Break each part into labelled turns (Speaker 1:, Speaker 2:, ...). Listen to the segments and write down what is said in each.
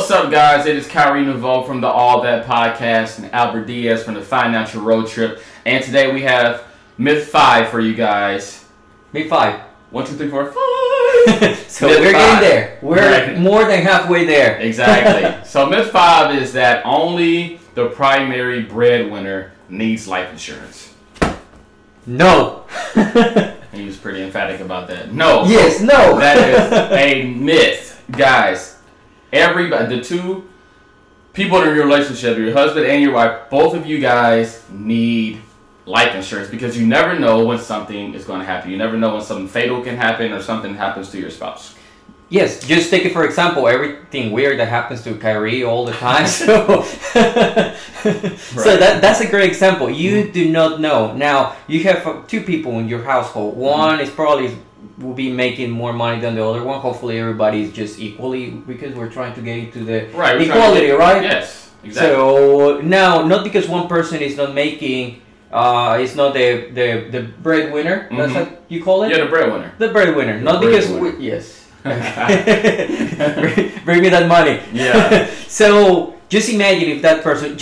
Speaker 1: What's up, guys? It is Kyrie Nouveau from the All That Podcast and Albert Diaz from the Financial Road Trip. And today we have Myth 5 for you guys.
Speaker 2: Myth 5.
Speaker 1: 1, 2, 3, 4, 5.
Speaker 2: So Myth we're 5. Getting there. We're more than halfway there.
Speaker 1: Exactly. So Myth 5 is that only the primary breadwinner needs life insurance.
Speaker 2: No.
Speaker 1: He was pretty emphatic about that. No.
Speaker 2: Yes, no.
Speaker 1: That is a myth. Guys, everybody, the two people in your relationship, your husband and your wife, both of you guys need life insurance because you never know when something is going to happen. You never know when something fatal can happen or something happens to your spouse.
Speaker 2: Yes, just take it for example, everything weird that happens to Kyrie all the time. So, so that's a great example. You do not know. Now, you have two people in your household. One is probably will be making more money than the other one. Hopefully everybody is just equally, because we're trying to get into the equality, right?
Speaker 1: Yes, exactly.
Speaker 2: So now, not because one person is not making, it's not the breadwinner. That's what you call it?
Speaker 1: Yeah, the breadwinner.
Speaker 2: The breadwinner. Not because yes. Bring me that money.
Speaker 1: Yeah.
Speaker 2: So just imagine if that person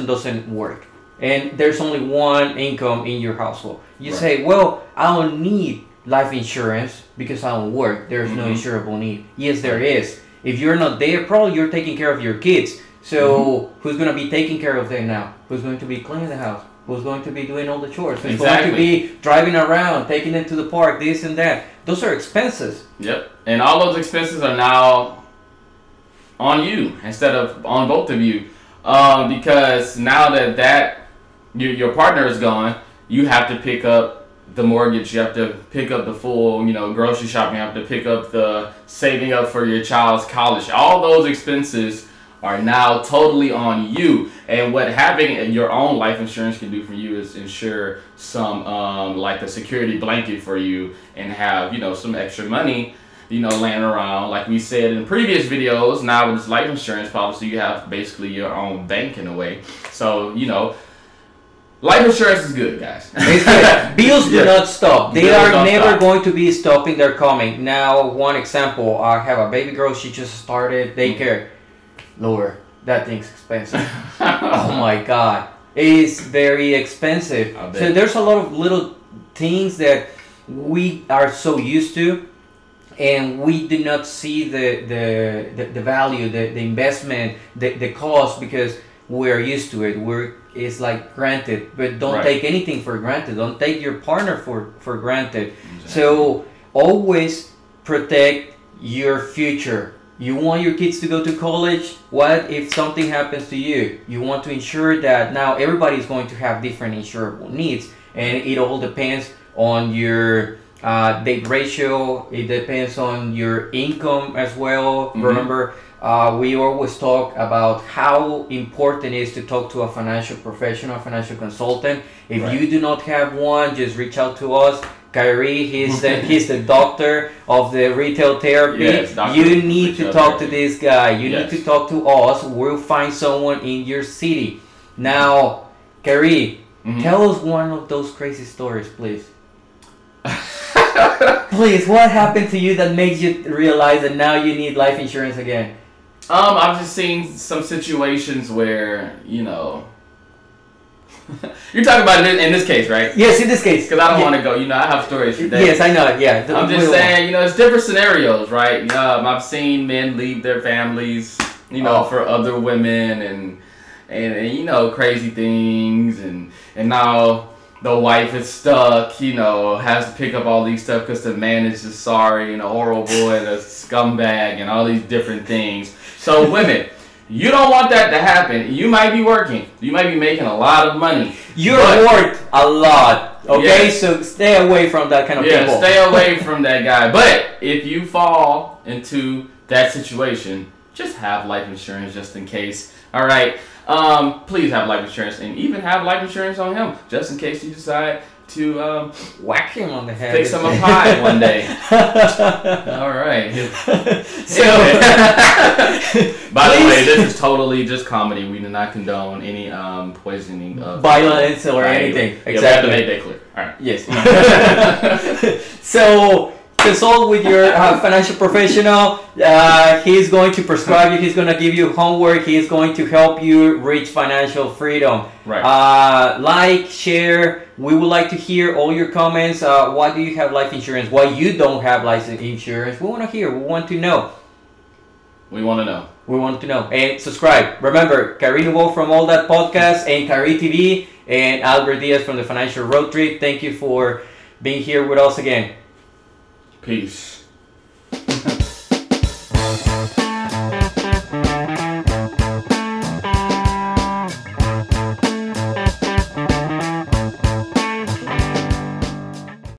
Speaker 2: doesn't work and there's only one income in your household. You say, well, I don't need life insurance because I don't work. There's no insurable need. Yes, there is. If you're not there, probably you're taking care of your kids. So who's going to be taking care of them now? Who's going to be cleaning the house? Who's going to be doing all the chores? Who's going to be driving around, taking them to the park, this and that? Those are expenses.
Speaker 1: Yep. And all those expenses are now on you instead of on both of you. Because now that your partner is gone, you have to pick up the mortgage. You have to pick up the full, grocery shopping. You have to pick up the saving up for your child's college. All those expenses are now totally on you. And what having your own life insurance can do for you is ensure some like a security blanket for you and have some extra money laying around. Like we said in previous videos, now with this life insurance policy you have basically your own bank in a way. So life insurance is good, guys.
Speaker 2: It's good. Bills do not stop. They are never going to be stopping. They're coming. Now, one example, I have a baby girl. She just started daycare. Lower. That thing's expensive. Oh my God. It's very expensive. So there's a lot of little things that we are so used to and we do not see the value, the investment, the cost because we're used to it. It's like granted, but don't take anything for granted. Don't take your partner for granted. Exactly. So always protect your future. You want your kids to go to college? What if something happens to you? You want to ensure that now everybody is going to have different insurable needs, and it all depends on your debt ratio. It depends on your income as well. Remember, we always talk about how important it is to talk to a financial professional, financial consultant. If you do not have one, just reach out to us. Kyrie, he's the doctor of the retail therapy.
Speaker 1: Yes,
Speaker 2: you need to talk to this guy. You need to talk to us. We'll find someone in your city. Now, Kyrie, tell us one of those crazy stories, please. Please, what happened to you that makes you realize that now you need life insurance again?
Speaker 1: I've just seen some situations where, you're talking about it in this case, right?
Speaker 2: Yes, in this case.
Speaker 1: Because I don't want to go, I have stories for days.
Speaker 2: Yes, I know, yeah.
Speaker 1: I'm just saying, it's different scenarios, right? I've seen men leave their families, for other women and crazy things. And now the wife is stuck, has to pick up all these stuff because the man is just sorry and a horrible and a scumbag and all these different things. So women, you don't want that to happen. You might be working. You might be making a lot of money.
Speaker 2: You're worth a lot. Okay? So stay away from that kind of people.
Speaker 1: Yeah, stay away from that guy. But if you fall into that situation, just have life insurance just in case. All right? Please have life insurance and even have life insurance on him just in case you decide to
Speaker 2: whack him on the head.
Speaker 1: Fix him a pie one day. All right.
Speaker 2: So,
Speaker 1: by the way, this is totally just comedy. We do not condone any poisoning of
Speaker 2: violence or anything.
Speaker 1: Exactly. Yeah, we have to make that clear. All right.
Speaker 2: Yes. So consult with your financial professional. He's going to prescribe you. He's going to give you homework. He's going to help you reach financial freedom.
Speaker 1: Right.
Speaker 2: Like, share. We would like to hear all your comments. Why do you have life insurance? Why you don't have life insurance? We want to hear. We want to know.
Speaker 1: We want to know.
Speaker 2: We want to know. And subscribe. Remember, Karina Wolf from All That Podcast and Kari TV and Albert Diaz from the Financial Road Trip. Thank you for being here with us again.
Speaker 1: Peace.